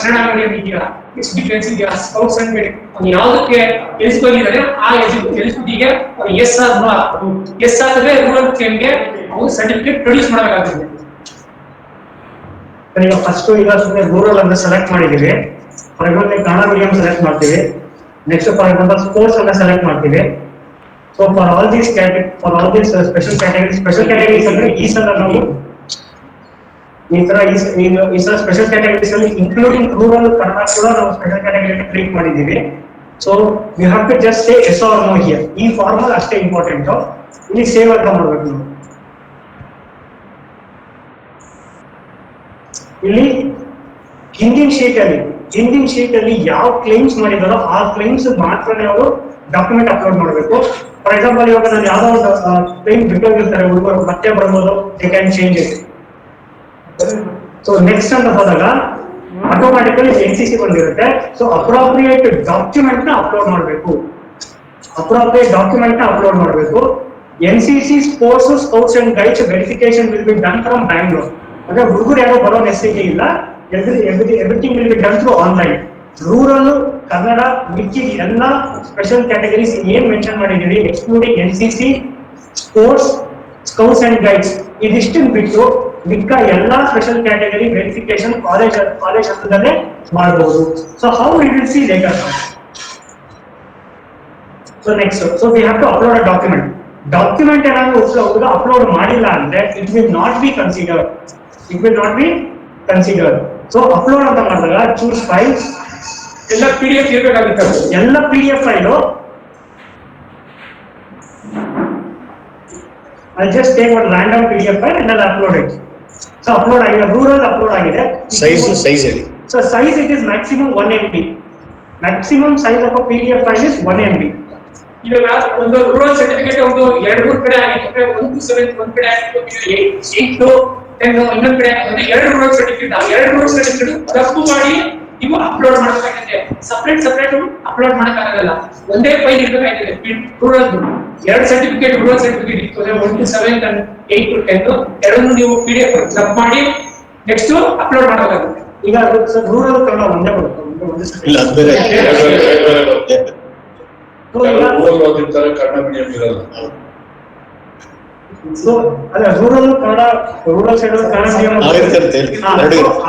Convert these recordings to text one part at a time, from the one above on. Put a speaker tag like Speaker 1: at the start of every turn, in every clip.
Speaker 1: Kannada medium ಇದೆಯಾ, ಎಷ್ಟು defence ಇದೆಯಾ, ಸ್ಕೌಟ್ಸ್ ಅಂಡ್ ಗೈಡ್ ಯಾವುದಕ್ಕೆ ಎಲಿಜಿಬಲ್ ಇದ್ದಾರೆ ಆ ಎಲಿಜಿಬಿಲಿಟಿಗೆ ಎಸ್ ಆರ್ ಎಸ್ ಆದರೆ ರೂರಲ್ ಕ್ಲೇಮ್ಗೆ ಅವ್ರು ಸರ್ಟಿಫಿಕೇಟ್ ಪ್ರೊಡ್ಯೂಸ್ ಮಾಡಬೇಕಾಗುತ್ತೆ.
Speaker 2: ಈಗ ಫಸ್ಟ್ ಈಗ ಸುಮ್ಮನೆ ರೂರಲ್ ಅಂತ ಸೆಲೆಕ್ಟ್ ಮಾಡಿದೀವಿ. For example Kannada medium select ಮಾಡ್ತೀವಿ. ನೆಕ್ಸ್ಟ್ ಫಾರ್ ಎಕ್ಸಾಂಪಲ್ ಸ್ಪೋರ್ಟ್ಸ್ ಅಂತ ಸೆಲೆಕ್ಟ್ ಮಾಡ್ತೀವಿ. So for all these special categories ಅಂದ್ರೆ ಈ ಸಲ ನಾವು ಈ ತರ ಸ್ಪೆಷಲ್ ಕ್ಯಾಟಗರೀಸ್ ಅಲ್ಲಿ ಇನ್ಕ್ಲೂಡಿಂಗ್ ರೂರಲ್ ಕನ್ನಡ ಕೂಡ ನಾವು ಸ್ಪೆಷಲ್ ಕ್ಯಾಟಗರಿ ಟ್ರೀಟ್ ಮಾಡಿದೀವಿ. So you have to just say yes or no here. ಈ ಫಾರ್ಮಲ್ ಅಷ್ಟೇ ಇಂಪಾರ್ಟೆಂಟ್. ಇಲ್ಲಿ ಸೇವ್ ಅಂತ ಮಾಡ್ಬೇಕು ನಾವು. ಇಲ್ಲಿ ಹಿಂದಿನ ಶೀಟ್ ಅಲ್ಲಿ ಯಾವ ಕ್ಲೈಮ್ಸ್ ಮಾಡಿದಾರೋ ಆ ಕ್ಲೈಮ್ಸ್ ಮಾತ್ರನೇ ಅವರು ಡಾಕ್ಯುಮೆಂಟ್ ಅಪ್ಲೋಡ್ ಮಾಡಬೇಕು. ಫಾರ್ ಎಕ್ಸಾಂಪಲ್ ಇವಾಗ ನಾನು ಯಾವ್ದೋ ಒಂದು ಕ್ಲೈಮ್ ಬಿಟ್ಟೋಗಿರ್ತಾರೆ ಹುಡುಗರು, ಮತ್ತೆ ಬರ್ಬೋದು, they can change it. So next ಅಂತ ಹೋದಾಗ ಆಟೋಮ್ಯಾಟಿಕಲಿ NCC ಬಂದಿರುತ್ತೆ. ಸೊ ಅಪ್ರೋಪ್ರಿಯೇಟ್ ಡಾಕ್ಯುಮೆಂಟ್ ನ ಅಪ್ಲೋಡ್ ಮಾಡಬೇಕು. NCC sports scouts and guides verification will be done from Bangalore. ಅಂದ್ರೆ ಹುಡುಗರು ಯಾರೋ ಬರೋ ನೆಸೆಸಿಟಿ ಇಲ್ಲ. Everything will be done through online. Rural Kannada ಮಿಕ್ಕಿ ಎಲ್ಲ ಸ್ಪೆಷಲ್ ಕ್ಯಾಟಗರೀಸ್ ಏನ್ ಮೆನ್ಷನ್ ಮಾಡಿದೀವಿ excluding NCC sports scouts and guides ಇದಿಷ್ಟನ್ನು ಬಿಟ್ಟು ಮಿಕ್ಕ ಎಲ್ಲಾ ಸ್ಪೆಷಲ್ ಕ್ಯಾಟಗರಿ ವೆರಿಫಿಕೇಶನ್ ಕಾಲೇಜ್ ಹಂತದಲ್ಲೇ ಮಾಡಬಹುದು. So how it will see later. So next, so we have to upload a document ಏನಾದ್ರು ಹುಡುಗ ಅಪ್ಲೋಡ್ ಮಾಡಿಲ್ಲ ಅಂದ್ರೆ it will not be considered. So upload ಅಂತ ಮಾಡಿದಾಗ ಚೂಸ್ ಫೈಲ್,
Speaker 1: ಎಲ್ಲ PDF ಇರಬೇಕಾಗುತ್ತೆ.
Speaker 2: ಎಲ್ಲ PDF file I'll just take one random PDF file and I'll upload it. So upload ಆಗಿದೆ, ರೂರಲ್ ಅಪ್ಲೋಡ್ ಆಗಿದೆ.
Speaker 3: ಸೈಜ್ ಹೇಳಿ.
Speaker 2: So size it is maximum 1 MB. Maximum size of a PDF file is 1 MB.
Speaker 1: ಇವಾಗ ಒಂದು rural certificate ಒಂದು 2-3 ಕಡೆ ಆಗಿದ್ರೆ 1 to 7 ಒಂದು ಕಡೆ ಆಗಿತ್ತು, 8 to 10 ಇನ್ನೊಂದು ಕಡೆ ಆಗಿತ್ತು. 2 ರೂರಲ್ ಸರ್ಟಿಫಿಕೇಟ್ ತಪ್ಪು ಮಾಡಿ ನೀವು ಅಪ್ಲೋಡ್ ಮಾಡಬೇಕಾಗಿದೆ. ಸಪರೇಟ್ ಅಪ್ಲೋಡ್ ಮಾಡಕ್ಕಾಗಲ್ಲ. ಒಂದೇ ಫೈಲ್ ಇರಬೇಕಾಗಿದೆ ರೂರಲ್. 2 ಸರ್ಟಿಫಿಕೇಟ್ ರೂರಲ್ ಸರ್ಟಿಫಿಕೇಟ್ ಇತ್ತು, 1 to 7 and 8 to 10 ಎರಡನ್ನೂ ನೀವು PDF ಕ್ಲಬ್ ಮಾಡಿ ನೆಕ್ಸ್ಟ್ ಅಪ್ಲೋಡ್ ಮಾಡಬೇಕಾಗುತ್ತೆ.
Speaker 2: ಈಗ ರೂರಲ್ ಕನ್ನಡ ಒಂದೇ ಬರುತ್ತೆ.
Speaker 3: ಇಲ್ಲ ಅದು ಬೇರೆ.
Speaker 4: ಕನ್ನಡ ಮೀಡಿಯಂ ಇರಲ್ಲ.
Speaker 2: ಸೊ ಅದೇ ರೂರಲ್ ಸೈಡ್ ಕನ್ನಡ ಮೀಡಿಯಂ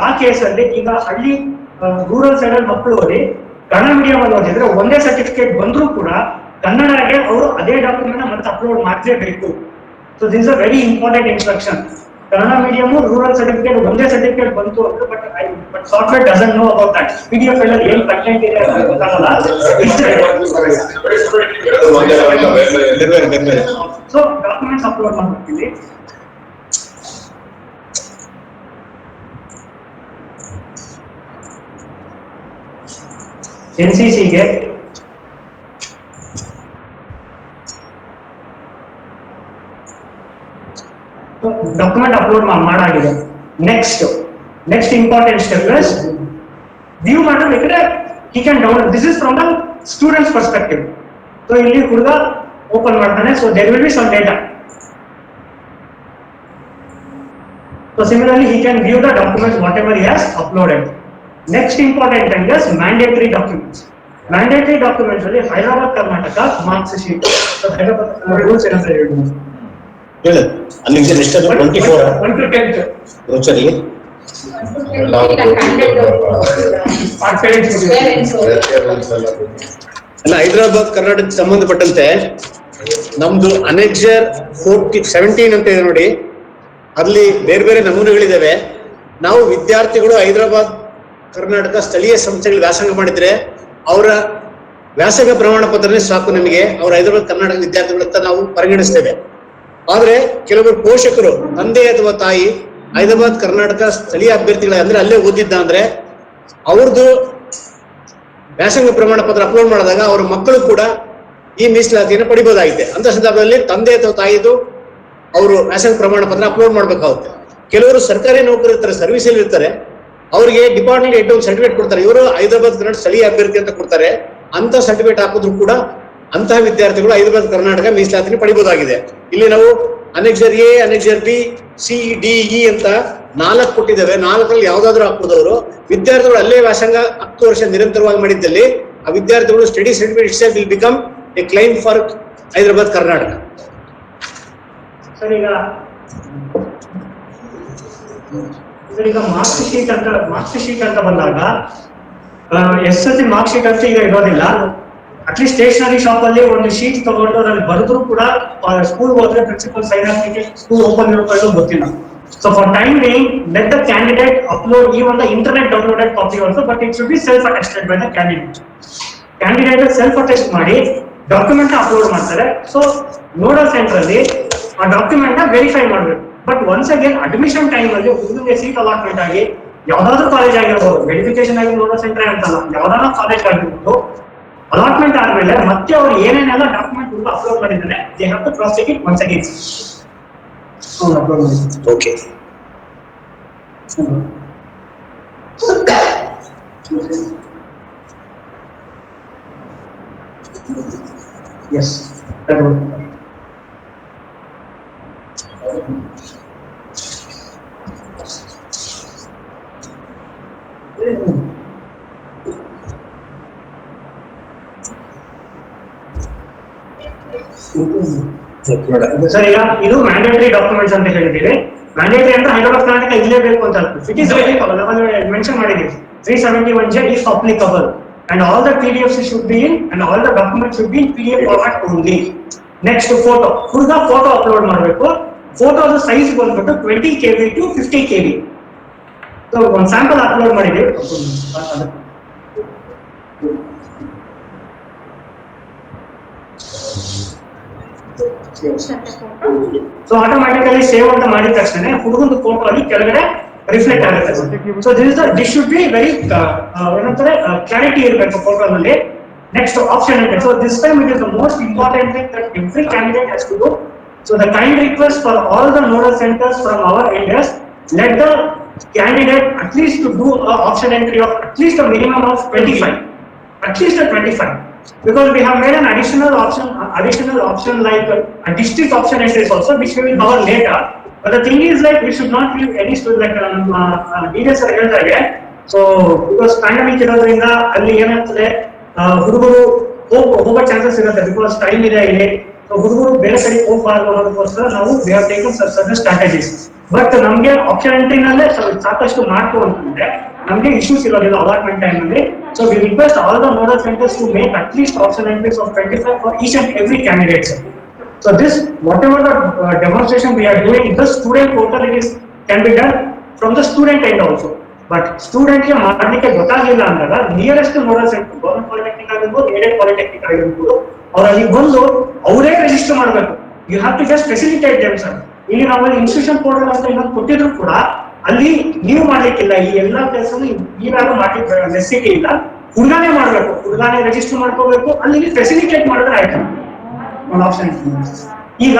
Speaker 2: ಆ ಕೇಸಲ್ಲಿ ಈಗ ಹಳ್ಳಿ ರೂರಲ್ ಸೈಡ್ ಅಲ್ಲಿ ಮಕ್ಕಳು ಓದಿ ಕನ್ನಡ ಮೀಡಿಯಂ ಅಲ್ಲಿ ಓದಿದ್ರೆ ಒಂದೇ ಸರ್ಟಿಫಿಕೇಟ್ ಬಂದ್ರೂ ಕೂಡ ಕನ್ನಡಗೆ ಅವರು ಅದೇ ಡಾಕ್ಯುಮೆಂಟ್ ಮತ್ತೆ ಅಪ್ಲೋಡ್ ಮಾಡಲೇಬೇಕು. So this a very important instruction. Kannada medium rural certificate ಒಂದೇ ಸರ್ಟಿಫಿಕೇಟ್ ಬಂತು ಅಂದ್ರೆ but software doesn't know about that. PDF file ಅಲ್ಲಿ ಏನು ಕಂಟೆಂಟ್ ಇದೆ ಅಂತ ಗೊತ್ತಾಗಲ್ಲ. ಸೊ ಡಾಕ್ಯುಮೆಂಟ್ಸ್ ಅಪ್ಲೋಡ್ ಮಾಡ್ತೀವಿ. NCC ಗೆ ಡಾಕ್ಯುಮೆಂಟ್ ಅಪ್ಲೋಡ್ ಮಾಡಾಗಿದೆ. Next important step is view ಮಾಡಬೇಕಾದ್ರೆ he can download. This is from the student's perspective. So ಇಲ್ಲಿ ಹುಡುಗ ಓಪನ್ ಮಾಡ್ತಾನೆ. So there will be some data. So similarly he can view the documents whatever he has uploaded. Next important thing is mandatory documents. Mandatory documents ಅಲ್ಲಿ Hyderabad Karnataka marks sheet. So Hyderabad rules ಏನಂತ ಹೇಳ್ಬೋದು
Speaker 3: ಹೇಳು. ಅಲ್ಲಿ ಎಷ್ಟು 24
Speaker 1: 1 to 10
Speaker 3: ರೋಚರಿ ಅಲ್ಲ. ಹೈದರಾಬಾದ್ ಕರ್ನಾಟಕಕ್ಕೆ ಸಂಬಂಧಪಟ್ಟಂತೆ ನಮ್ದು ಅನೆಕ್ಸರ್ 17 ಅಂತ ಇದೆ ನೋಡಿ. ಅಲ್ಲಿ ಬೇರೆ ಬೇರೆ ನಮೂನೆಗಳಿದಾವೆ. ನಾವು ವಿದ್ಯಾರ್ಥಿಗಳು ಹೈದರಾಬಾದ್ ಕರ್ನಾಟಕ ಸ್ಥಳೀಯ ಸಂಸ್ಥೆಗಳಿಗೆ ವ್ಯಾಸಂಗ ಮಾಡಿದ್ರೆ ಅವರ ವ್ಯಾಸಂಗ ಪ್ರಮಾಣ ಪತ್ರನೇ ಸಾಕು ನಮಗೆ. ಅವ್ರ ಹೈದರಾಬಾದ್ ಕರ್ನಾಟಕ ವಿದ್ಯಾರ್ಥಿಗಳಂತ ನಾವು ಪರಿಗಣಿಸ್ತೇವೆ. ಆದ್ರೆ ಕೆಲವರು ಪೋಷಕರು, ತಂದೆ ಅಥವಾ ತಾಯಿ ಹೈದರಾಬಾದ್ ಕರ್ನಾಟಕ ಸ್ಥಳೀಯ ಅಭ್ಯರ್ಥಿಗಳ ಅಂದ್ರೆ ಅಲ್ಲೇ ಓದಿದ್ದ ಅಂದ್ರೆ ಅವ್ರದ್ದು ವ್ಯಾಸಂಗ ಪ್ರಮಾಣ ಪತ್ರ ಅಪ್ಲೋಡ್ ಮಾಡಿದಾಗ ಅವ್ರ ಮಕ್ಕಳು ಕೂಡ ಈ ಮೀಸಲಾತಿಯನ್ನು ಪಡಿಬಹುದಾಗಿದೆ. ಅಂತ ಸಂದರ್ಭದಲ್ಲಿ ತಂದೆ ಅಥವಾ ತಾಯಿದು ಅವರು ವ್ಯಾಸಂಗ ಪ್ರಮಾಣ ಪತ್ರ ಅಪ್ಲೋಡ್ ಮಾಡ್ಬೇಕಾಗುತ್ತೆ. ಕೆಲವರು ಸರ್ಕಾರಿ ನೌಕರರು ಇರ್ತಾರೆ, ಸರ್ವಿಸ್ ಅಲ್ಲಿ ಇರ್ತಾರೆ, ಅವರಿಗೆ ಡಿಪಾರ್ಟ್ಮೆಂಟ್ ಹೆಡ್ ಒಂದು ಸರ್ಟಿಫಿಕೇಟ್ ಕೊಡ್ತಾರೆ, ಇವರು ಹೈದರಾಬಾದ್ ಕರ್ನಾಟಕ ಸ್ಥಳೀಯ ಅಭ್ಯರ್ಥಿ ಅಂತ ಕೊಡ್ತಾರೆ. ಅಂತ ಸರ್ಟಿಫಿಕೇಟ್ ಹಾಕಿದ್ರು ಕೂಡ ಅಂತಹ ವಿದ್ಯಾರ್ಥಿಗಳು ಹೈದರಾಬಾದ್ ಕರ್ನಾಟಕ ಮೀಸಲಾತಿನ ಪಡಿಬಹುದಾಗಿದೆ. ಇಲ್ಲಿ ನಾವು annexure A, annexure B, CDE ಅಂತ 4 ಕೊಟ್ಟಿದ್ದೇವೆ. 4ರಲ್ಲಿ ಯಾವ್ದಾದ್ರು ಹಾಕ್ಬೋದು ಅವರು. ವಿದ್ಯಾರ್ಥಿಗಳು ಅಲ್ಲೇ ವ್ಯಾಸಂಗ 10 ವರ್ಷ ನಿರಂತರವಾಗಿ ಮಾಡಿದ್ದಲ್ಲಿ ಆ ವಿದ್ಯಾರ್ಥಿಗಳು study certificate itself will become a claim for Hyderabad Karnataka.
Speaker 2: Sir ಈಗ ಮಾರ್ಕ್ಸ್ ಶೀಟ್ ಅಂತ ಬಂದಾಗ SSLC ಮಾರ್ಕ್ ಶೀಟ್ ಅಂತ ಈಗ ಇರೋದಿಲ್ಲ. ಅಟ್ಲೀಸ್ಟ್ ಸ್ಟೇಷನರಿ ಶಾಪ್ ಅಲ್ಲಿ ಒಂದು ಶೀಟ್ ತಗೊಂಡು ಅದ್ರಲ್ಲಿ ಬರೆದ್ರು ಕೂಡ ಸ್ಕೂಲ್ ಹೋದ್ರೆ ಪ್ರಿನ್ಸಿಪಲ್ ಸೈನ್ ಹಾಕಿ ಸ್ಕೂಲ್ ಓಪನ್ ಇರೋದು ಗೊತ್ತಿಲ್ಲ. So for time being, let the candidate upload even the internet downloaded copy also, but it should be self-attested by the candidate. Candidate self-attest ಮಾಡಿ ಡಾಕ್ಯುಮೆಂಟ್ ಅಪ್ಲೋಡ್ ಮಾಡ್ತಾರೆ. So nodal centre ಅಲ್ಲಿ ಆ document ನ verify ಮಾಡಬೇಕು. But once again admission time ಅಲ್ಲಿ ಹುಡುಗರಿಗೆ seat allotment ಆಗಿ ಯಾವ್ದಾದ್ರು ಕಾಲೇಜ್ ಆಗಿರ್ಬೋದು, ವೆರಿಫಿಕೇಶನ್ ಆಗಿ ನೋಡಲ್ ಸೆಂಟರ್ ಅಂತಲ್ಲ, ಯಾವ್ದಾದ್ರು ಕಾಲೇಜ್ ಆಗಿರ್ಬೋದು, ಅಲಾಟ್ಮೆಂಟ್ ಆದ್ಮೇಲೆ ಮತ್ತೆ ಅವ್ರು ಏನೇನೆಲ್ಲ ಡಾಕ್ಯುಮೆಂಟ್ ಅಪ್ಲೋಡ್ ಮಾಡಿದ್ದಾರೆ they have to cross check it once again.
Speaker 3: Okay.
Speaker 2: Yes, that would. Sir ಈಗ ಇದು ಮ್ಯಾಂಡೇಟರಿ ಡಾಕ್ಯುಮೆಂಟ್ಸ್ ಅಂತ ಹೇಳಿದ್ದೀವಿ. ಮ್ಯಾಂಡೇಟರಿ ಅಂದ್ರೆ ಹೈದರಾಬಾದ್ ಕರ್ನಾಟಕ ಇಲ್ಲೇ ಬೇಕು ಅಂತ ಇಟ್ ಇಸ್ ಮೆನ್ಷನ್ ಮಾಡಿದ್ದೀವಿ 371J is applicable and all the PDFs should be in and all the documents should be in PDF format only. Next photo, ಹುಡುಗ ಫೋಟೋ ಅಪ್ಲೋಡ್ ಮಾಡಬೇಕು. ಫೋಟೋದ ಸೈಜ್ ಬಂದ್ಬಿಟ್ಟು 20 KB to 50 KB. ಸೊ ಒಂದು sample upload ಮಾಡಿದ್ದೀವಿ. So automatically save ಅಂತ ಮಾಡಿದ ತಕ್ಷಣ ಹುಡುಗನ ಫೋಟೋ ಅಲ್ಲಿ ಕೆಳಗಡೆ ರಿಫ್ಲೆಕ್ಟ್ ಆಗುತ್ತೆ. So this should be very ಏನಂತಾರೆ ಕ್ಲಾರಿಟಿ ಇರಬೇಕು ಫೋಟೋದಲ್ಲಿ. ನೆಕ್ಸ್ಟ್ ಆಪ್ಷನ್ ಇದೆ. So this time it is the most important thing that every candidate has to do. So the kind request for all the nodal centres from hour end let the candidate at least to do a option entry of at least a minimum of 25, at least a 25, because we have made an additional option like a district option entries also, which we will cover later. But the thing is like we should not leave any student like details are ಹೇಳ್ತಾ ಇದೆ. So because pandemic ಇರೋದ್ರಿಂದ ಅಲ್ಲಿ ಏನಾಗ್ತದೆ ಹುಡುಗರು ಹೋಗೋ chances ಇರುತ್ತೆ because time ಇದೆ ಇಲ್ಲಿ. ಸೊ ಹುಡುಗರು ಬೇರೆ ಕಡೆ ಹೋಗಬಾರ್ದು ಅನ್ನೋದಕ್ಕೋಸ್ಕರ ನಾವು we have taken certain strategies. But ನಮ್ಗೆ ಆಪ್ಷನ್ ಎಂಟ್ರಿನಲ್ಲೇ ಸಾಕಷ್ಟು ಮಾಡ್ಕೊ ಅಂತಂದ್ರೆ ನಮ್ಗೆ ಇಶ್ಯೂಸ್ ಇರೋದಿಲ್ಲ ಅಲಾಟ್ಮೆಂಟ್ ಟೈಮ್ ಅಲ್ಲಿ. So we request all the nodal centres to make at least option entries of 25 for each and every candidate. So this whatever the demonstration we are doing in the student portal it is can be done from the student end also. But ಸ್ಟೂಡೆಂಟ್ಗೆ ಮಾಡಲಿಕ್ಕೆ ಗೊತ್ತಾಗಿಲ್ಲ ಅಂದಾಗ nearest nodal centre government polytechnic ಆಗಿರ್ಬೋದು, aided polytechnic ಆಗಿರ್ಬೋದು, ಅವ್ರು ಅಲ್ಲಿ ಬಂದು ಅವರೇ ರಿಜಿಸ್ಟರ್ ಮಾಡಬೇಕು. You have to just facilitate them sir. ಇಲ್ಲಿ ನಾವಲ್ಲಿ ಇನ್ಸ್ಟಿಟ್ಯೂಷನ್ ಪೋರ್ಟಲ್ ಅಂತ ಇನ್ನೊಂದು ಕೊಟ್ಟಿದ್ರು ಕೂಡ ಅಲ್ಲಿ ನೀವು ಮಾಡ್ಲಿಕ್ಕಿಲ್ಲ. ಈ ಎಲ್ಲಾ ಕೆಲಸನು ನೀವ್ಯಾರು ಮಾಡ್ಲಿಕ್ಕೆ ನೆಸಿಟಿ ಇಲ್ಲ. ಹುಡುಗಾನೇ ಮಾಡ್ಬೇಕು, ಹುಡುಗಾನೇ ರಿಜಿಸ್ಟರ್ ಮಾಡ್ಕೋಬೇಕು. ಅಲ್ಲಿ ಫೆಸಿಲಿಟೇಟ್ ಮಾಡಿದ್ರೆ ಆಯ್ತು ಒಂದು ಆಪ್ಷನ್. ಈಗ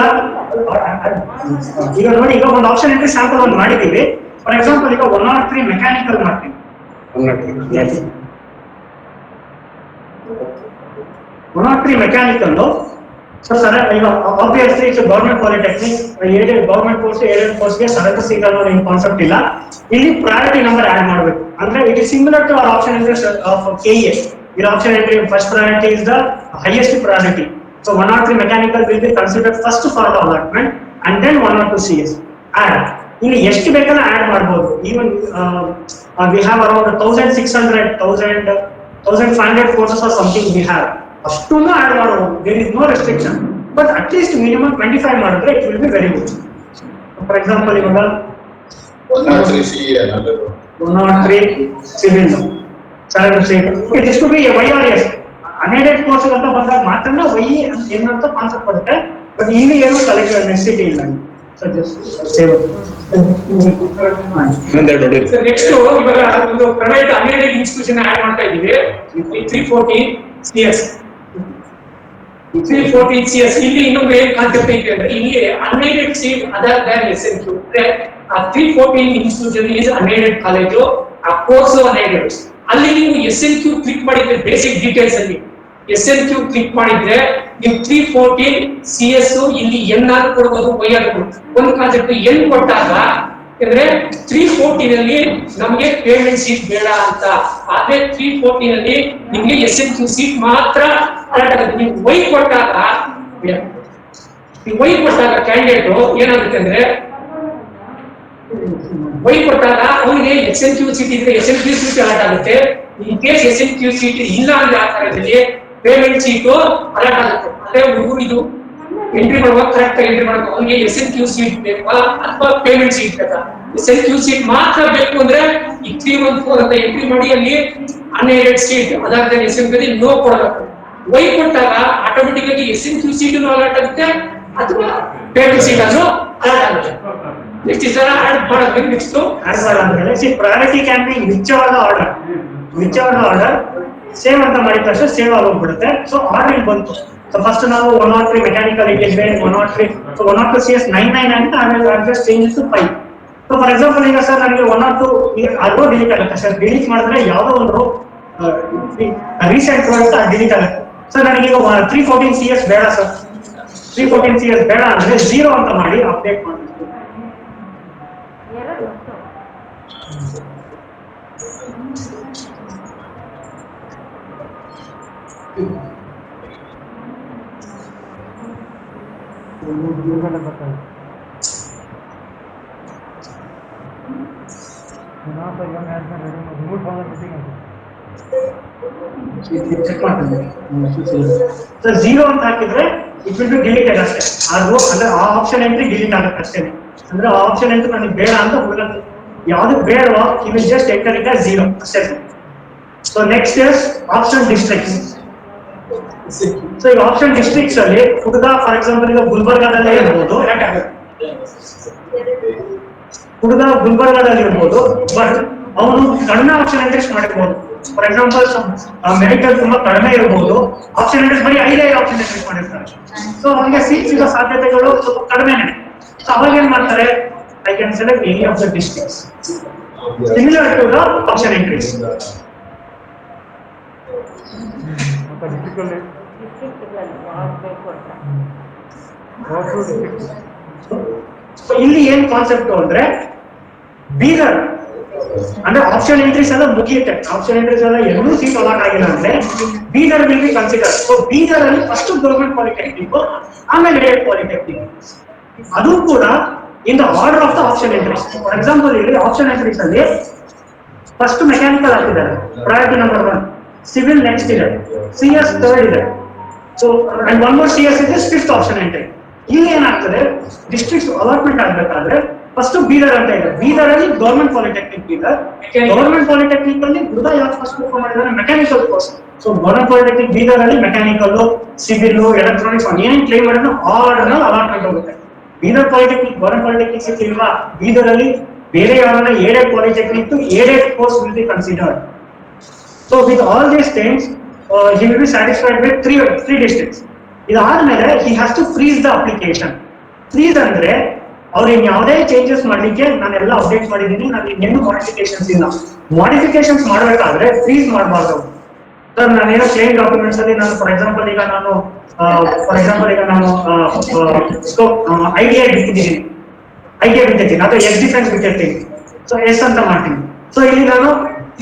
Speaker 2: ನೋಡಿ, ಈಗ ಒಂದು ಆಪ್ಷನ್ ಎಂಟ್ರಿ ಸ್ಯಾಂಪಲ್ ಒಂದು ಮಾಡಿದ್ದೀವಿ. ಫಾರ್ ಎಕ್ಸಾಂಪಲ್ ಈಗ 103 ಮೆಕ್ಯಾನಿಕಲ್ ಮಾಡ್ತೀವಿ. 103 ಮೆಕ್ಯಾನಿಕಲ್. ಸೊ ಸರ್ ಈಗ obviously it's government polytechnic, aided government course, aided ಕೋರ್ಸ್ಗೆ ಸರಕು ಸಿಗಲ್ಲ ಅನ್ನೋ ಕಾನ್ಸೆಪ್ಟ್ ಇಲ್ಲ. ಇಲ್ಲಿ ಪ್ರಯಾರಿಟಿ ನಂಬರ್ ಆಡ್ ಮಾಡಬೇಕು. ಅಂದ್ರೆ it is similar to our option entry of KEA. Your option entry first priority is the highest priority. So 103 mechanical will be considered first for the allotment and then 102 CS. Add. ಇಲ್ಲಿ ಎಷ್ಟು ಬೇಕಲ್ಲ add ಮಾಡಬಹುದು. Even we have around 1600, 1500 courses or something we have. ಅಷ್ಟನ್ನು add ಮಾಡಬಹುದು. There is no restriction. But at least minimum 25 ಮಾಡಿದ್ರೆ it will be very good. For example, ಇವಾಗ
Speaker 4: 103 CE ಅನ್ನೋದು
Speaker 2: 103 civil. It is to be a YRS. Unaided course ಅಂತ ಬಂದಾಗ ಮಾತ್ರ Y ಏನಂತ concept ಬರುತ್ತೆ. ಬಟ್ ಇಲ್ಲಿ ಏನು ತಲೆಗೆ ನೆಸಿಟಿ ಇಲ್ಲ. So just save.
Speaker 1: ನೆಕ್ಸ್ಟ್ ಇವಾಗ ಒಂದು ಪ್ರೈವೇಟ್ ಅನ್ಎಡೆಡ್ ಇನ್ಸ್ಟಿಟ್ಯೂಷನ್ ಆಡ್ ಮಾಡ್ತಾ ಇದೀವಿ. 314 CS. 314 CS ಇಲ್ಲಿ ಇನ್ನೊಂದು ಏನ್ ಕಾನ್ಸೆಪ್ಟ್ ಇದೆ ಅಂದ್ರೆ ಇಲ್ಲಿ unaided seat other than SNQ. ಆ 314 ಇನ್ಸ್ಟಿಟ್ಯೂಷನ್ ಇಸ್ ಅನ್ಎಡೆಡ್ ಕಾಲೇಜು, ಆ ಕೋರ್ಸ್ ಅನ್ಎಡೆಡ್. ಅಲ್ಲಿ ನೀವು SNQ ಕ್ಲಿಕ್ ಮಾಡಿದ್ರೆ ಬೇಸಿಕ್ ಡೀಟೇಲ್ಸ್ ಅಲ್ಲಿ SNQ ಕ್ಲಿಕ್ ಮಾಡಿದ್ರೆ ನೀವು 314 CS ಇಲ್ಲಿ N ಆರ್ ಕೊಡ್ಬೋದು Y ಆರ್ ಕೊಡ್ಬೋದು. ಒಂದು ಕಾನ್ಸೆಪ್ಟ್ N ಕೊಟ್ಟಾಗ ಅಂದ್ರೆ 314 ಅಲ್ಲಿ ನಮಗೆ ಪೇಮೆಂಟ್ ಸೀಟ್ ಬೇಡ ಅಂತ, ಆದ್ರೆ 314 ಅಲ್ಲಿ ನಿಮ್ಗೆ SNQ ಸೀಟ್ ಮಾತ್ರ ಅಲಾಟ್ ಆಗುತ್ತೆ. ನೀವು Y ಕೊಟ್ಟಾಗ ಕ್ಯಾಂಡಿಡೇಟ್ ಏನಾಗುತ್ತೆ ಅಂದ್ರೆ Y ಕೊಟ್ಟಾಗ ಅವನಿಗೆ SNQ ಸೀಟ್ ಇದ್ರೆ SNQ ಸೀಟ್ ಅಲಾಟ್ ಆಗುತ್ತೆ. ಇನ್ ಕೇಸ್ SNQ ಸೀಟ್ ಇಲ್ಲ ಅಂದ್ರೆ ಆ ಕಾರಣದಲ್ಲಿ ಪೇಮೆಂಟ್ ಸೀಟು ಅಲಾಟ್ ಆಗುತ್ತೆ. ಅದೇ ಹುಡುಗರು ಇದು ಎಂಟ್ರಿ ಮಾಡುವಾಗ ಕರೆಕ್ಟ್ ಆಗಿ ಎಂಟ್ರಿ ಮಾಡಬೇಕು. ಅವನಿಗೆ SNQ ಸೀಟ್ ಬೇಕಾ ಅಥವಾ ಪೇಮೆಂಟ್ ಸೀಟ್ ಬೇಕಾ? SNQ ಸೀಟ್ ಮಾತ್ರ ಬೇಕು ಅಂದ್ರೆ ಈ 314 ಅಂತ ಎಂಟ್ರಿ ಮಾಡಿ ಅಲ್ಲಿ ಅನ್ಎಡೆಡ್ ಸೀಟ್ ಅದಾದ್ರೆ SNQ ನೋ ಕೊಡಬೇಕು. Y ಕೊಟ್ಟಾಗ ಆಟೋಮೆಟಿಕ್ ಆಗಿ SNQ ಸೀಟ್ ಅಲಾಟ್ ಆಗುತ್ತೆ ಅಥವಾ ಪೇಮೆಂಟ್ ಸೀಟ್ ಅದು ಅಲಾಟ್ ಆಗುತ್ತೆ. ನೆಕ್ಸ್ಟ್ ಇಸ್ ಆಡ್ ಮಾಡೋದು ನೆಕ್ಸ್ಟ್
Speaker 2: ಆಡ್ ಮಾಡೋದಂದ್ರೆ C priority can be which order save ಅಂತ ಮಾಡಿದ ತಕ್ಷಣ ಸೇವ್ ಆಗೋಗ್ಬಿಡುತ್ತೆ. ಸೊ ಆರ್ಡರ್ ಇಲ್ಲಿ ಬಂತು. ಸೊ ಫಸ್ಟ್ ನಾವು 103 ಮೆಕ್ಯಾನಿಕಲ್ ಎಂಜಿನಿಯರಿಂಗ್ 103 ಸೊ 102 CS 99 ಅಂತ ಆಮೇಲೆ just change to 5. So for example ಈಗ ಸರ್ ನನಗೆ 102 ಅದು ಡಿಲೀಟ್ ಆಗುತ್ತೆ ಸರ್. ಡಿಲೀಟ್ ಮಾಡಿದ್ರೆ ಯಾವುದೋ ಒಂದು ರೀಸೆಂಟ್ ಅಂತ ಡಿಲೀಟ್ ಆಗುತ್ತೆ. ಸರ್ ನನಗೆ ಈಗ 314 CS ಬೇಡ ಸರ್. 314 CS ಬೇಡ ಅಂದ್ರೆ 0 ಅಂತ ಮಾಡಿ ಅಪ್ಡೇಟ್ ಮಾಡಬೇಕು. ಚೆಕ್ ಮಾಡ್ತೀನಿ ಸರ್. 0 ಅಂತ ಹಾಕಿದ್ರೆ ಇಟ್ ವಿಲ್ ಬಿ ಡಿಲೀಟೆಡ್ ಅಷ್ಟೇ. ಅದು ಅಂದ್ರೆ ಆ ಆಪ್ಷನ್ ಎಂಟ್ರಿ ಡಿಲೀಟ್ ಆಗುತ್ತೆ ಅಷ್ಟೇ. ಅಂದ್ರೆ ಆ ಆಪ್ಷನ್ ಎಂಟ್ರಿ ನನಗೆ ಬೇಡ ಅಂತ ಹುಡುಗಂತ ಯಾವ್ದು ಬೇಡವಾ you will just enter it as 0 ಅಷ್ಟೇ. So next is option districts. So ಈಗ ಆಪ್ಷನ್ ಡಿಸ್ಟ್ರಿಕ್ಟ್ಸ್ ಅಲ್ಲಿ ಹುಡುಗ ಫಾರ್ ಎಕ್ಸಾಂಪಲ್ ಈಗ ಗುಲ್ಬರ್ಗಾದಲ್ಲೇ ಇರ್ಬೋದು, ಬಟ್ ಅವನು ಕಡಿಮೆ ಆಪ್ಷನ್ ಎಂಟ್ರೀಸ್ ಮಾಡಿರ್ಬೋದು. ಫಾರ್ ಎಕ್ಸಾಂಪಲ್ ಮೆಡಿಕಲ್ ತುಂಬಾ ಕಡಿಮೆ ಇರಬಹುದು, ಆಪ್ಷನ್ ಎಂಟ್ರೀಸ್ ಬರೀ 5 ಆಪ್ಷನ್ ಎಂಟ್ರೀಸ್ ಮಾಡಿರ್ತಾರೆ. ಸೊ ಅವನಿಗೆ ಸೀಟ್ ಸಿಗೋ ಸಾಧ್ಯತೆಗಳು ಸ್ವಲ್ಪ ಕಡಿಮೆನೆ. ಸೊ ಅವಾಗ ಏನ್ ಮಾಡ್ತಾರೆ, I can select any of the districts similar to the option entries. ಇಲ್ಲಿ ಏನ್ ಕಾನ್ಸೆಪ್ಟ್ ಅಂದ್ರೆ ಬೀದರ್ ಅಂದ್ರೆ ಆಪ್ಷನ್ ಎಂಟ್ರೀಸ್ ಎಲ್ಲ ಮುಗಿಯುತ್ತೆ. ಆಪ್ಷನ್ ಎಂಟ್ರೀಸ್ ಎಲ್ಲ ಎರಡೂ ಸೀಟ್ ಅಲಾಟ್ ಆಗಿಲ್ಲ ಅಂದ್ರೆ Bidar will be consider. So Bidar ಅಲ್ಲಿ ಫಸ್ಟ್ ಗವರ್ಮೆಂಟ್ ಪಾಲಿಟೆಕ್ನಿಕ್ ಆಮೇಲೆ ಏಡೆಡ್ ಪಾಲಿಟೆಕ್ನಿಕ್, ಅದು ಕೂಡ in the order of the option entries. For example ಇಲ್ಲಿ ಆಪ್ಷನ್ ಎಂಟ್ರೀಸ್ ಅಲ್ಲಿ ಫಸ್ಟ್ ಮೆಕ್ಯಾನಿಕಲ್ ಹಾಕಿದ್ದಾರೆ ಪ್ರಯಾರಿಟಿ ನಂಬರ್ 1, ಸಿವಿಲ್ ನೆಕ್ಸ್ಟ್ ಇದೆ, CS ಥರ್ಡ್ ಇದೆ. So and one more CS ಇದೆ, ಫಿಫ್ತ್ ಆಪ್ಷನ್ ಎಂಟ್ರಿ. ಇಲ್ಲಿ ಏನಾಗ್ತದೆ, ಡಿಸ್ಟ್ರಿಕ್ಟ್ ಅಲಾಟ್ಮೆಂಟ್ ಆಗ್ಬೇಕಾದ್ರೆ ಫಸ್ಟ್ ಬೀದರ್ ಅಂತ ಇದೆ. ಬೀದರ್ ಅಲ್ಲಿ government polytechnic Bidar. Government polytechnic ಅಲ್ಲಿ ಹುಡುಗ ಯಾವ್ದು ಫಸ್ಟ್ ಓಪನ್ ಮಾಡಿದ್ದಾರೆ, mechanical course. So government polytechnic Bidar ಅಲ್ಲಿ ಮೆಕ್ಯಾನಿಕಲ್, ಸಿವಿಲ್, ಎಲೆಕ್ಟ್ರಾನಿಕ್ಸ್ ಏನೇನ್ ಕ್ಲೈಮ್ ಮಾಡಿದ್ರೆ ಆರ್ಡರ್ ನಲ್ಲಿ ಅಲಾಟ್ಮೆಂಟ್ ಹೋಗುತ್ತೆ. ಬೀದರ್ ಪಾಲಿಟೆಕ್ನಿಕ್ ಗವರ್ಮೆಂಟ್ ಪಾಲಿಟೆಕ್ನಿಕ್ ಸಿಕ್ಕಿಲ್ವಾ, ಬೀದರ್ ಅಲ್ಲಿ ಬೇರೆ ಯಾರನ್ನ aided polytechnic aided course will be considered. So with all these things, he will be satisfied with three districts. ಇದಾದ್ಮೇಲೆ he has to freeze the application. Freeze ಅಂದ್ರೆ ಅವ್ರಿಗೆ ಯಾವುದೇ ಚೇಂಜಸ್ ಮಾಡ್ಲಿಕ್ಕೆ ನಾನೆಲ್ಲ ಅಪ್ಡೇಟ್ ಮಾಡಿದ್ದೀನಿ, ನಾನು ಇನ್ನೇನು ಮಾಡಿಫಿಕೇಶನ್ಸ್ ಇಲ್ಲ. ಮಾಡಿಫಿಕೇಶನ್ಸ್ ಮಾಡ್ಬೇಕಾದ್ರೆ ಫ್ರೀಸ್ ಮಾಡಬಾರ್ದು. ಸರ್ ನಾನೇನೋ ಕ್ಲೇಮ್ ಡಾಕ್ಯುಮೆಂಟ್ಸ್ ಅಲ್ಲಿ ನಾನು ಫಾರ್ ಎಕ್ಸಾಂಪಲ್ ಈಗ ನಾನು ITI ಬಿಟ್ಟಿದ್ದೀನಿ ಅಥವಾ ಎಸ್ ಡಿಫೆನ್ಸ್ ಬಿಟ್ಟಿರ್ತೀನಿ. ಸೊ ಎಸ್ ಅಂತ ಮಾಡ್ತೀನಿ. ಸೊ ಇಲ್ಲಿ ನಾನು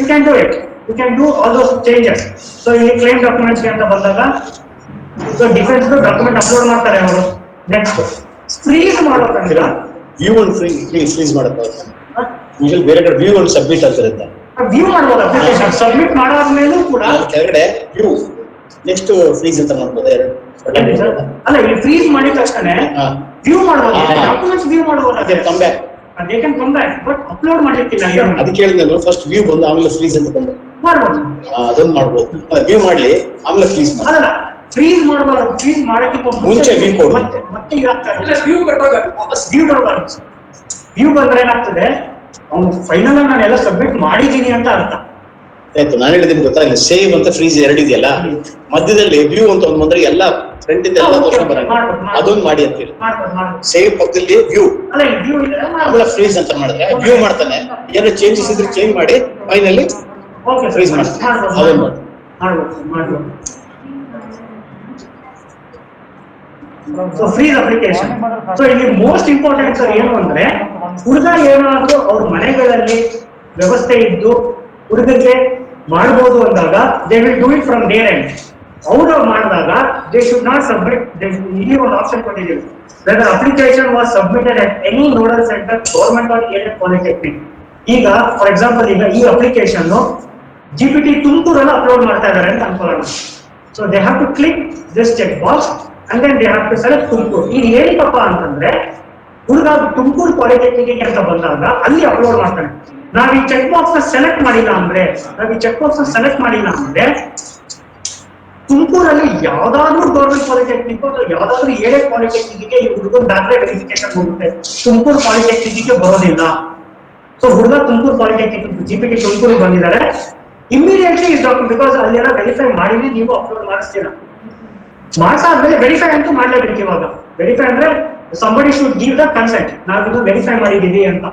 Speaker 2: you can do it, you can do all those changes. So ಇಲ್ಲಿ ಕ್ಲೇಮ್ ಡಾಕ್ಯುಮೆಂಟ್ಸ್ ಅಂತ ಬಂದಾಗ ಸೊ ಡಿಫೆನ್ಸ್ ಡಾಕ್ಯುಮೆಂಟ್ ಅಪ್ಲೋಡ್ ಮಾಡ್ತಾರೆ ಅವರು. ನೆಕ್ಸ್ಟ್ ಫ್ರೀಸ್ ಮಾಡೋಕಂದ್ರೆ
Speaker 3: ವ್ಯೂ ಒಂದು ಫ್ರೀಸ್ ಮಾಡುತ್ತೆ. ಈಗ ಬೇರೆ ಕಡೆ ವ್ಯೂ ಒಂದು ಸಬ್ಮಿಟ್ ಅಂತ ಇರುತ್ತೆ,
Speaker 2: ವ್ಯೂ ಮಾಡಬಹುದು. ಅಪ್ಲಿಕೇಶನ್ ಸಬ್ಮಿಟ್ ಮಾಡಾದ್ಮೇಲೂ ಕೂಡ
Speaker 3: ಕೆಳಗಡೆ ವ್ಯೂ ನೆಕ್ಸ್ಟ್ ಫ್ರೀಸ್ ಅಂತ ಮಾಡ್ಬೋದು.
Speaker 2: ಅಲ್ಲ ಇಲ್ಲಿ ಫ್ರೀಸ್ ಮಾಡಿದ ತಕ್ಷಣ ವ್ಯೂ ಮಾಡಬಹುದು, ಡಾಕ್ಯುಮೆಂಟ್ಸ್ ವ್ಯೂ ಮಾಡಬಹುದು.
Speaker 3: ಅದೇ come back,
Speaker 2: they can come back, but upload ಮಾಡಿರ್ತಿಲ್ಲ.
Speaker 3: ಅದಕ್ಕೆ ಹೇಳಿದ್ನಲ್ಲ, ಫಸ್ಟ್ ವ್ಯೂ ಬಂದು ಆಮೇಲೆ ಫ್ರೀಸ್ ಅಂತ ಬಂದು
Speaker 2: ಮಾಡಬಹುದು.
Speaker 3: ಅದನ್ನ ಮಾಡ್ಬೋದು. ವ್ಯೂ ಮಾಡ್ಲಿ ಆಮೇಲೆ ಫ್ರೀಸ್ ಮಾಡಿ.
Speaker 2: ಅಲ್ಲ ಫ್ರೀಸ್ ಮಾಡಬಾರ್ದು, ಫ್ರೀಸ್ ಮಾಡಕ್ಕೆ
Speaker 3: ಮುಂಚೆ ವ್ಯೂ ಕೊಡು.
Speaker 2: ಮತ್ತೆ ಇದಾಗ್ತದೆ ವ್ಯೂ ಬಂದ್ರೆ ಏನಾಗ್ತದೆ, ಅವ್ನು ಫೈನಲ್ ಆಗಿ ನಾನು ಎಲ್ಲ ಸಬ್ಮಿಟ್ ಮಾಡಿದೀನಿ ಅಂತ ಅರ್ಥ
Speaker 3: ಆಯ್ತು. ನಾನು ಹೇಳಿದ್ದೀನಿ ಗೊತ್ತಾ, ಇಲ್ಲಿ ಸೇವ್ ಅಂತ ಫ್ರೀಸ್ ಎರಡು ಇದೆಯಲ್ಲ, ಮಧ್ಯದಲ್ಲಿ ವ್ಯೂ ಅಂತ ಒಂದು ಬಂದ್ರೆ ಎಲ್ಲ ಫ್ರಂಟ್ ಇಂದ ಎಲ್ಲ ತೋರ್ಸ್ಕೊಂಡ್ ಬರಂಗ ಅದೊಂದು ಮಾಡಿ ಅಂತೀರಿ. ಸೇವ್ ಪಕ್ಕದಲ್ಲಿ ವ್ಯೂ, ಆಮೇಲೆ ಫ್ರೀಸ್ ಅಂತ ಮಾಡಿದ್ರೆ ವ್ಯೂ ಮಾಡ್ತಾನೆ. ಏನೋ ಚೇಂಜಸ್ ಇದ್ರೆ ಚೇಂಜ್ ಮಾಡಿ ಫೈನಲಿ ಫ್ರೀಸ್ ಮಾಡ್ತಾನೆ. ಅದೊಂದು ಮಾಡಿ.
Speaker 2: So freeze application. ಸೊ ಇಲ್ಲಿ ಮೋಸ್ಟ್ ಇಂಪಾರ್ಟೆಂಟ್ ಸರ್ ಏನು ಅಂದ್ರೆ, ಹುಡುಗ ಏನಾದ್ರು ಅವ್ರ ಮನೆಗಳಲ್ಲಿ ವ್ಯವಸ್ಥೆ ಇದ್ದು ಹುಡುಗರಿಗೆ ಮಾಡ್ಬೋದು ಅಂದಾಗ they will do it from their end. ಅವರು ಮಾಡಿದಾಗ ದೇ ಶುಡ್ ನಾಟ್ ಸಬ್ಮಿಟ್. ಇಲ್ಲಿ ಒಂದು ಆಪ್ಷನ್ ಕೊಟ್ಟಿದ್ದೀವಿ, whether application was submitted at any nodal centre government or aided polytechnic. ಈಗ ಫಾರ್ ಎಕ್ಸಾಂಪಲ್ ಈಗ ಈ ಅಪ್ಲಿಕೇಶನ್ GPT ತುಮಕೂರಲ್ಲಿ ಅಪ್ಲೋಡ್ ಮಾಡ್ತಾ ಇದ್ದಾರೆ ಅಂತ ಅನ್ಕೊಳ್ಳೋಣ. So they have to click this check box and then they have to select Tumakuru. ಈಗ ಏನಕ್ಕಪ್ಪ ಅಂತಂದ್ರೆ, ಹುಡುಗ ತುಮಕೂರು ಪಾಲಿಟೆಕ್ನಿಕ್ ಅಂತ ಬಂದಾಗ ಅಲ್ಲಿ ಅಪ್ಲೋಡ್ ಮಾಡ್ತಾನೆ. ನಾವ್ ಈ ಚೆಕ್ ಬಾಕ್ಸ್ ಸೆಲೆಕ್ಟ್ ಮಾಡಿಲ್ಲ ಅಂದ್ರೆ ತುಮಕೂರಲ್ಲಿ ಯಾವ್ದಾದ್ರು ಗೌರ್ಮೆಂಟ್ ಪಾಲಿಟೆಕ್ನಿಕ್ ಅಥವಾ ಯಾವ್ದಾದ್ರು ಏಡೆಡ್ ಪಾಲಿಟೆಕ್ನಿಕ್ ಈ ಹುಡುಗನ ದಾಖಲೆ ವೆರಿಫಿಕೇಶನ್ ಹೋಗುತ್ತೆ, ತುಮಕೂರು ಪಾಲಿಟೆಕ್ನಿಕ್ ಬರೋದಿಲ್ಲ. ಸೊ ಹುಡುಗ ತುಮಕೂರು ಪಾಲಿಟೆಕ್ನಿಕ್ GPT ತುಮಕೂರು ಬಂದಿದ್ದಾರೆ, ಇಮಿಡಿಯೇಟ್ಲಿ ಇಸ್ ಡಾಕ್ಯುಮೆಂಟ್, ಬಿಕಾಸ್ ಅಲ್ಲೆಲ್ಲ ವೆರಿಫೈ ಮಾಡಿದ್ರೆ ನೀವು ಅಪ್ಲೋಡ್ ಮಾಡಿಸ್ತೀರಾ. ಮಾಡ್ಸಾದ್ಮೇಲೆ ವೆರಿಫೈ ಅಂತೂ ಮಾಡ್ಲೇಬೇಕು. ಇವಾಗ ವೆರಿಫೈ ಅಂದ್ರೆ somebody should give the consent, ನಾವಿದು ವೆರಿಫೈ ಮಾಡಿದೀವಿ ಅಂತ.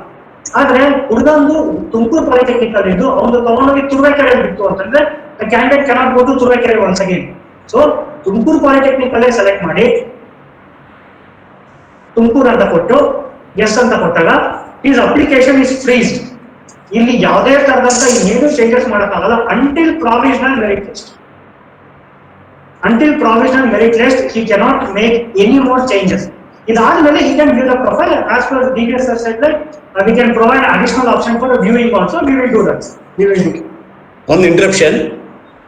Speaker 2: ಆದ್ರೆ ಹುಡುಗಂದು ತುಮಕೂರು ಪಾಲಿಟೆಕ್ನಿಕ್ ಅಲ್ಲಿ ಇದ್ದು ಅವ್ನು ತಗೊಂಡೋಗಿ ತುರುವೇಕೆರೆ ಬಿತ್ತು ಅಂತಂದ್ರೆ candidate cannot go to Turuvekere once again. So Tumakuru polytechnic ಅಲ್ಲೇ ಸೆಲೆಕ್ಟ್ ಮಾಡಿ ತುಮಕೂರು ಅಂತ ಕೊಟ್ಟು ಎಸ್ ಅಂತ ಕೊಟ್ಟಾಗ ಈಸ್ ಅಪ್ಲಿಕೇಶನ್ ಇಸ್ ಫ್ರೀಸ್ಡ್. ಇಲ್ಲಿ ಯಾವುದೇ ತರದಂತ ಏನು ಚೇಂಜಸ್ ಮಾಡಕ್ಕಾಗಲ್ಲ until provisional merit list. Until provisional merit list, he cannot make any more changes. ಇದಾದ್ಮೇಲೆ he can view the profile as per the DBS said that we can provide additional option for viewing also. We will do that.
Speaker 3: ಒಂದು interruption.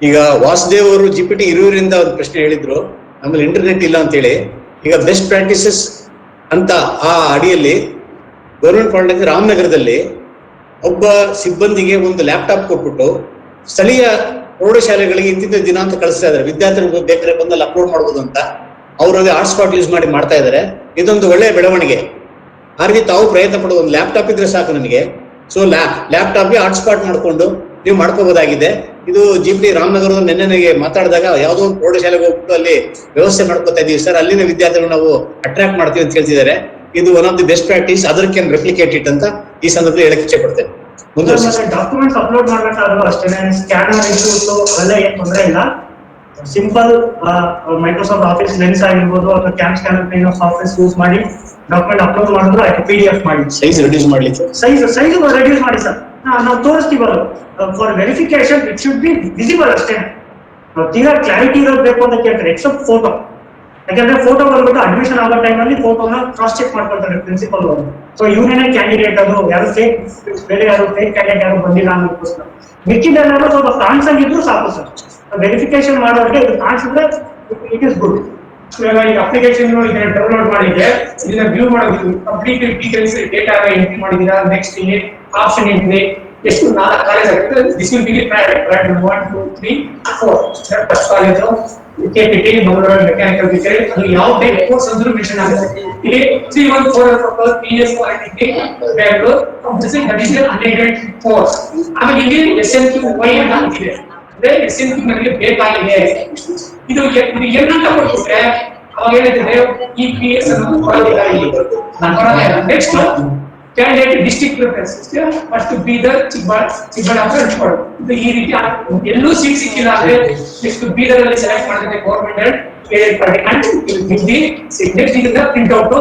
Speaker 3: ಈಗ ವಾಸುದೇವ್ ಅವರು GPT ಇರುವರಿಂದ ಒಂದು ಪ್ರಶ್ನೆ ಹೇಳಿದ್ರು, ನಮ್ಮಲ್ಲಿ internet ಇಲ್ಲ ಅಂತ ಹೇಳಿ. ಈಗ ಬೆಸ್ಟ್ ಪ್ರಾಕ್ಟೀಸಸ್ ಅಂತ ಆ ಅಡಿಯಲ್ಲಿ ಗೌರ್ಮೆಂಟ್ ಪಾಲಿಟೆಕ್ನಿಕ್ ರಾಮನಗರದಲ್ಲಿ ಒಬ್ಬ ಸಿಬ್ಬಂದಿಗೆ ಒಂದು ಲ್ಯಾಪ್ಟಾಪ್ ಕೊಟ್ಬಿಟ್ಟು ಸ್ಥಳೀಯ ಪ್ರೌಢಶಾಲೆಗಳಿಗೆ ಇಂತಿಂತ ದಿನ ಅಂತ ಕಳಿಸ್ತಾ ಇದ್ದಾರೆ. ವಿದ್ಯಾರ್ಥಿಗಳು ಬೇಕಾದ್ರೆ ಬಂದಲ್ಲಿ ಅಪ್ಲೋಡ್ ಮಾಡ್ಬೋದು ಅಂತ ಅವ್ರಿಗೆ ಹಾಟ್ಸ್ಪಾಟ್ ಯೂಸ್ ಮಾಡಿ ಮಾಡ್ತಾ ಇದ್ದಾರೆ. ಇದೊಂದು ಒಳ್ಳೆಯ ಬೆಳವಣಿಗೆ. ಹಾಗೆ ತಾವು ಪ್ರಯತ್ನ ಪಡೋದು, ಒಂದು ಲ್ಯಾಪ್ಟಾಪ್ ಇದ್ರೆ ಸಾಕು ನನಗೆ. ಸೊ ಲ್ಯಾಪ್ಟಾಪ್ಗೆ ಹಾಟ್ಸ್ಪಾಟ್ ಮಾಡ್ಕೊಂಡು ನೀವು ಮಾಡ್ಕೋಬಹುದಾಗಿದೆ. ಇದು GPT ರಾಮನಗರದ ನೆನ್ನೆಗೆ ಮಾತಾಡಿದಾಗ ಯಾವುದೋ ಒಂದು ಪ್ರೌಢಶಾಲೆಗೆ ಹೋಗ್ಬಿಟ್ಟು ಅಲ್ಲಿ ವ್ಯವಸ್ಥೆ ಮಾಡ್ಕೋತಾ ಇದೀವಿ ಸರ್, ಅಲ್ಲಿನ ವಿದ್ಯಾರ್ಥಿಗಳು ನಾವು ಅಟ್ರಾಕ್ಟ್ ಮಾಡ್ತೀವಿ ಅಂತ ಹೇಳ್ತಿದ್ದಾರೆ. ಇದು one of the best practice, other can replicate it ಅಂತ ಈ ಸಂದರ್ಭದಲ್ಲಿ ಹೇಳಕ್ ಇಚ್ಛೆ ಪಡ್ತೇನೆ.
Speaker 2: ಡಾಕ್ಯುಮೆಂಟ್ಸ್ ಅಪ್ಲೋಡ್ ಮಾಡ್ಬೇಕಾದ್ರೂ ಅಷ್ಟೇ, ಸ್ಕ್ಯಾನರ್ ಇಶ್ಯೂಸ್ ಅವೆಲ್ಲ ಏನ್ ತೊಂದರೆ ಇಲ್ಲ. ಸಿಂಪಲ್ ಮೈಕ್ರೋಸಾಫ್ಟ್ ಆಫೀಸ್ ಲೆನ್ಸ್ ಆಗಿರ್ಬೋದು ಅಥವಾ cam scanner kind of software use ಮಾಡಿ ಡಾಕ್ಯುಮೆಂಟ್ ಅಪ್ಲೋಡ್ ಮಾಡಿದ್ರು ಆಯ್ತು. PDF ಮಾಡಿ
Speaker 3: ಸೈಜ್ ರೆಡ್ಯೂಸ್ ಮಾಡ್ಲಿಕ್ಕೆ
Speaker 2: ಸೈಜ್ ರೆಡ್ಯೂಸ್ ಮಾಡಿ ಸರ್, ನಾವು ತೋರಿಸ್ತೀವಲ್ಲ. For verification it should be visible ಅಷ್ಟೇ. ತೀರಾ ಕ್ಲಾರಿಟಿ ಇರೋದು ಬೇಕು ಅಂತ ಕೇಳ್ತಾರೆ, ಎಕ್ಸೆಪ್ಟ್ ಫೋಟೋ. ಯಾಕಂದ್ರೆ ಫೋಟೋ ಬಂದ್ಬಿಟ್ಟು ಅಡ್ಮಿಷನ್ ಆಗೋ ಟೈಮಲ್ಲಿ ಫೋಟೋನ ಕ್ರಾಸ್ ಚೆಕ್ ಮಾಡ್ಕೊಳ್ತಾರೆ ಪ್ರಿನ್ಸಿಪಲ್ ಅವರು. ಸೊ ಇವನೇನೇ ಕ್ಯಾಂಡಿಡೇಟ್, ಅದು ಯಾರು ಫೇಕ್, ಬೇರೆ ಯಾರು ಫೇಕ್ ಕ್ಯಾಂಡಿಡೇಟ್ ಯಾರು ಬಂದಿಲ್ಲ ಅನ್ನೋದಕ್ಕೋಸ್ಕರ. ಮಿಕ್ಕಿದೆಲ್ಲ ಸ್ವಲ್ಪ ಕಾಣಿಸಂಗಿದ್ರು ಸಾಕು ಸರ್. ವೆರಿಫಿಕೇಶನ್ ಮಾಡೋರಿಗೆ ಇದು ಕಾಣಿಸಿದ್ರೆ ಇಟ್ ಇಸ್ ಗುಡ್.
Speaker 1: ಇವಾಗ ಈ ಅಪ್ಲಿಕೇಶನ್ ಇದನ್ನ ಡೌನ್ಲೋಡ್ ಮಾಡಿದ್ರೆ ಇದನ್ನ ವ್ಯೂ ಮಾಡೋದು ಕಂಪ್ಲೀಟ್ ಡೀಟೇಲ್ಸ್ ಡೇಟಾ ಎಂಟ್ರಿ ಮಾಡಿದೀರಾ. ನೆಕ್ಸ್ಟ್ ಇಲ್ಲಿ ಆಪ್ಷನ್ ಎಂಟ್ರಿ ಎಷ್ಟು 4 ಕಾಲೇಜ್ ಆಗುತ್ತೆ. This will be private 1 2 3 4 first college KPT Mangaluru mechanical detail. ಅದು ಯಾವ ಟೈಪ್ ಕೋರ್ಸ್ ಅಂದ್ರೂ ಮೆನ್ಷನ್ ಆಗುತ್ತೆ. ಇಲ್ಲಿ 314 propose PS polytechnic Bangalore complete additional unaided course. ಆಮೇಲೆ ಇಲ್ಲಿ SNQY ಅಂತ ಇದೆ. ಅಂದ್ರೆ SNQ ನನಗೆ ಬೇಕಾಗಿದೆ. ಇದು ಏನಂತ ಕೊಟ್ಟಿದ್ರೆ ಅವಾಗ ಹೇಳಿದ್ರೆ ಈ PS ಅನ್ನು ಕೊಡೋದಿಲ್ಲ ಇಲ್ಲಿ. ನಾನು ಕೊಡೋದಿಲ್ಲ. Next candidate district preference first Bidar Chikkaballapura ಇಟ್ಕೊಳ್ಳೋದು. ಇದು ಈ ರೀತಿ ಎಲ್ಲೂ ಸೀಟ್ ಸಿಕ್ಕಿಲ್ಲ ಅಂದ್ರೆ ನೆಕ್ಸ್ಟ್ ಬೀದರ್ ಅಲ್ಲಿ ಸೆಲೆಕ್ಟ್ ಮಾಡಿದ್ರೆ government aided polytechnic Hindi next ಇದನ್ನ ಪ್ರಿಂಟ್ ಔಟ್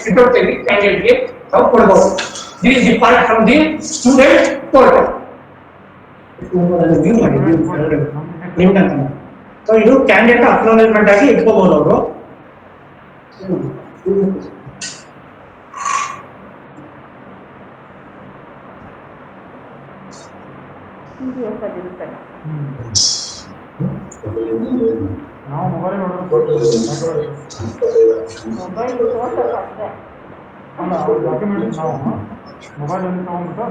Speaker 1: ಪ್ರಿಂಟ್ ಔಟ್ ತೆಗೆದು ಕ್ಯಾಂಡಿಡೇಟ್ಗೆ ತಾವು ಕೊಡಬಹುದು. This is the part from the student portal.
Speaker 2: So ಇದು ಕ್ಯಾಂಡಿಡೇಟ್ ಅಕ್ನಾಲೆಜ್ಮೆಂಟ್ ಆಗಿ ಇಟ್ಕೋಬಹುದು ಅವರು.
Speaker 5: ನಾವು ಮೊಬೈಲ್ ನೋಡೋದು ಡಾಕ್ಯುಮೆಂಟ್ ನಾವು ಮೊಬೈಲ್ ಅಲ್ಲಿ ತಗೊಂಡ್ಬಿಟ್ಟು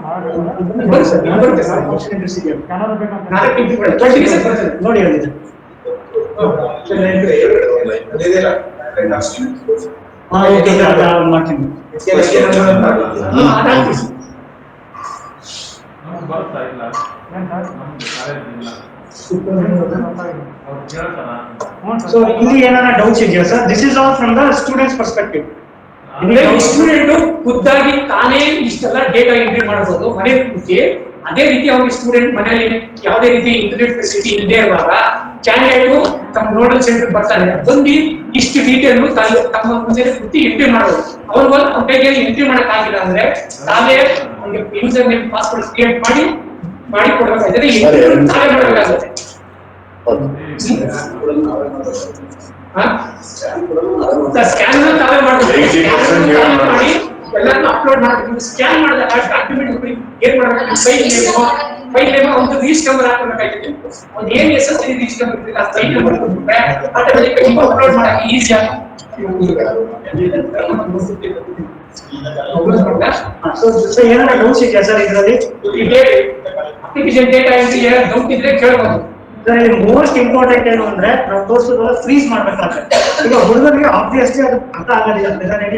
Speaker 5: ಸ್ಕ್ಯಾನರ್ ಬೇಕಂತ
Speaker 2: ನೋಡಿ ಮಾಡ್ತೀನಿ.
Speaker 5: ಬರುತ್ತಾ ಇಲ್ಲ
Speaker 2: ಸೊ ಇಲ್ಲಿ ಏನಾರ ಡೌಟ್ಸ್ ಇದೆಯಾ sir? This is all from the students perspective.
Speaker 1: ಅಂದ್ರೆ ಸ್ಟೂಡೆಂಟ್ ಖುದ್ದಾಗಿ ತಾನೇ ಇಷ್ಟೆಲ್ಲ ಡೇಟಾ ಎಂಟ್ರಿ ಮಾಡಬಹುದು ಮನೆ ಕೂತಿ. ಅದೇ ರೀತಿ ಅವ್ರಿಗೆ ಸ್ಟೂಡೆಂಟ್ ಮನೆಯಲ್ಲಿ ಯಾವುದೇ ರೀತಿ ಇಂಟರ್ನೆಟ್ ಫೆಸಿಲಿಟಿ ಇಲ್ಲದೆ ಇರುವಾಗ ಕ್ಯಾಂಡಿಡೇಟ್ ತಮ್ಮ ನೋಡಲ್ ಸೆಂಟರ್ ಬರ್ತಾರೆ, ಬಂದು ಇಷ್ಟು ಡೀಟೇಲ್ ತಮ್ಮ ಮುಂದೆ ಕೂತಿ ಎಂಟ್ರಿ ಮಾಡೋದು. ಅವ್ರಿಗೆ ಅವ್ರ ಕೈಗೆ ಎಂಟ್ರಿ ಮಾಡಕ್ ಆಗಿಲ್ಲ ಅಂದ್ರೆ ತಾವೇ ಯೂಸರ್ ನೇಮ್ ಪಾಸ್ವರ್ಡ್ ಕ್ರಿಯೇಟ್ ಮಾಡಿ ಕೊಡಬೇಕಾದ್ರೆ ತಾವೇ ಮಾಡಬೇಕಾಗುತ್ತೆ. ಸ್ಕ್ಯಾನ್ ತಾವೇ ಮಾಡಬೇಕು, ಎಲ್ಲಾನು ಅಪ್ಲೋಡ್ ಮಾಡಬೇಕು. ಸ್ಕ್ಯಾನ್ ಮಾಡಿದಾಗ ಆಟೋಮೆಟಿಕ್ ಏನ್ ಮಾಡಬೇಕು, ಫೈಲ್ ನೇಮ್ ಒಂದು ರಿಜಿಸ್ಟರ್ ನಂಬರ್ ಹಾಕಬೇಕಾಗಿದೆ. ಒಂದು ಏನ್ ಹೆಸರು ರಿಜಿಸ್ಟರ್ ನಂಬರ್ ಇರುತ್ತೆ ಆ ಫೈಲ್ ನಂಬರ್ ಕೊಟ್ಬಿಟ್ರೆ ಆಟೋಮೆಟಿಕ್ ಅಪ್ಲೋಡ್ ಮಾಡಕ್ಕೆ ಈಜಿ ಆಗುತ್ತೆ.
Speaker 2: ಸೊ ಏನಾರ ಡೌಟ್ಸ್ ಇದೆಯಾ ಸರ್ ಇದರಲ್ಲಿ?
Speaker 1: ಅಪ್ಲಿಕೇಶನ್ ಡೇಟಾ ಎಂಟ್ರಿ ಏನಾದ್ರು ಡೌಟ್ ಇದ್ರೆ ಕೇಳಬಹುದು.
Speaker 2: ಮೋಸ್ಟ್ ಇಂಪಾರ್ಟೆಂಟ್ ಏನು ಅಂದ್ರೆ ನಾವು ತೋರಿಸೋದಲ್ಲ ಫ್ರೀಸ್ ಮಾಡ್ಬೇಕಾಗುತ್ತೆ. ಈಗ ಹುಡುಗರಿಗೆ ಆಬ್ವಿಯಸ್ಲಿ ಅದು ಅರ್ಥ ಆಗೋದಿಲ್ಲ.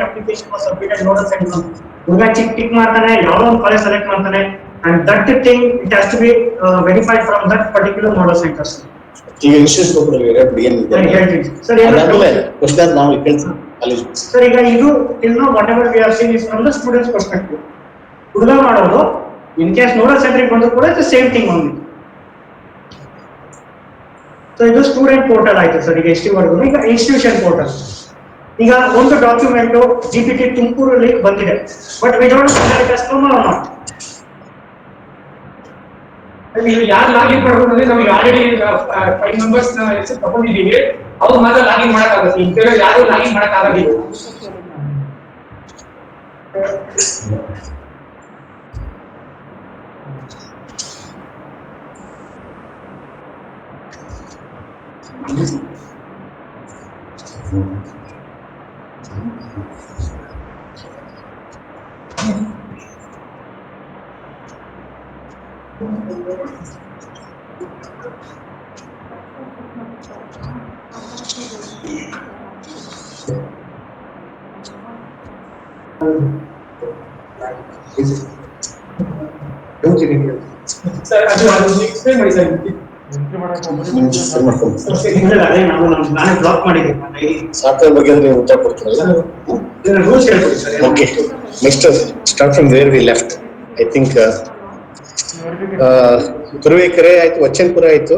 Speaker 2: ಅಪ್ಲಿಕೇಶನ್ ಸಬ್ಮಿಟೆಡ್ ನೋಡಲ್ ಸೆಂಟರ್ ಹುಡುಗ ಟಿಕ್ ಮಾಡ್ತಾನೆ, ಯಾವ್ದೋ ಒಂದು ಕಾಲೇಜ್ ಸೆಲೆಕ್ಟ್ ಮಾಡ್ತಾನೆ, and that thing it has to be verified from that particular nodal centres.
Speaker 3: ಈಗ ಇನ್ಸ್ಟಿಟ್ಯೂಟ್
Speaker 2: ಹೇಳ್ತೀನಿ ಸರ್.
Speaker 3: ನಾವು ಕೇಳ್ತೀವಿ
Speaker 2: ಸರ್ ಈಗ ಇದು ಇನ್ನು whatever we are seeing is from the students perspective. ಹುಡುಗ ಮಾಡೋದು ಇನ್ ಕೇಸ್ ನೋಡಲ್ ಸೆಂಟರ್ಗೆ ಬಂದ್ರು ಕೂಡ it's same thing only. So ಇದು ಸ್ಟೂಡೆಂಟ್ ಪೋರ್ಟಲ್ ಆಯ್ತು ಸರ್. ಈಗ ಎಷ್ಟಿವರೆಗೂ ಈಗ ಇನ್ಸ್ಟಿಟ್ಯೂಷನ್ ಪೋರ್ಟಲ್. ಈಗ ಒಂದು ಡಾಕ್ಯುಮೆಂಟ್ GPT ತುಮಕೂರಲ್ಲಿ ಬಂದಿದೆ, but we don't know it has come or not.
Speaker 1: ನೀವು ಯಾರು ಲಾಗಿನ್ ಮಾಡಬಹುದು ಅಂದ್ರೆ ನಾವು ಆಲ್ರೆಡಿ 5 ಮೆಂಬರ್ಸ್ ನ ಹೆಸರು ತಗೊಂಡಿದ್ದೀವಿ, ಅವ್ರು ಮಾತ್ರ ಲಾಗಿನ್ ಮಾಡಕ್ಕಾಗುತ್ತೆ. ಇಂಥವ್ರು ಯಾರು ಲಾಗಿನ್ ಮಾಡಕ್ಕಾಗಲ್ಲ. ಸರ್ ಅದು ಎಕ್ಸ್ಪ್ಲೇನ್ ಮಾಡಿ ಸರ್.
Speaker 5: ಎಂಟ್ರಿ ಮಾಡಕ್ಕೆ ಹೋಗ್ಬಿಟ್ಟು
Speaker 2: ಅದೇ ನಾನೇ ಬ್ಲಾಕ್ ಮಾಡಿದ್ದೀನಿ.
Speaker 3: ಸಾಫ್ಟ್ವೇರ್ ಬಗ್ಗೆ ಅಂದ್ರೆ ಉತ್ತರ ಕೊಡ್ತೀರಲ್ಲ.
Speaker 2: ರೂಲ್ಸ್ ಹೇಳ್ಕೊಡಿ sir.
Speaker 3: Okay, next start from where we left. I think Turuvekere ಆಯ್ತು, ವಚನಪುರ ಆಯ್ತು,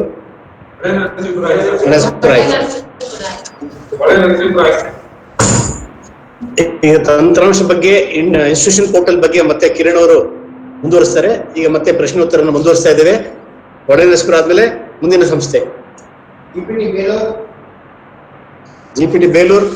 Speaker 3: ಗಣೇಶಪುರ ಆಯ್ತು. ಈಗ ತಂತ್ರಾಂಶ ಬಗ್ಗೆ ಇನ್ಸ್ಟಿಟ್ಯೂಷನ್ ಪೋರ್ಟಲ್ ಬಗ್ಗೆ ಮತ್ತೆ ಕಿರಣ್ ಅವರು ಮುಂದುವರಿಸ್ತಾರೆ. ಈಗ ಮತ್ತೆ ಪ್ರಶ್ನೋತ್ತರವನ್ನು ಮುಂದುವರಿಸ್ತಾ ಇದ್ದೇವೆ. ಗಣೇಶಪುರ ಆದ್ಮೇಲೆ ಮುಂದಿನ ಸಂಸ್ಥೆ GPT ಬೇಲೂರ್.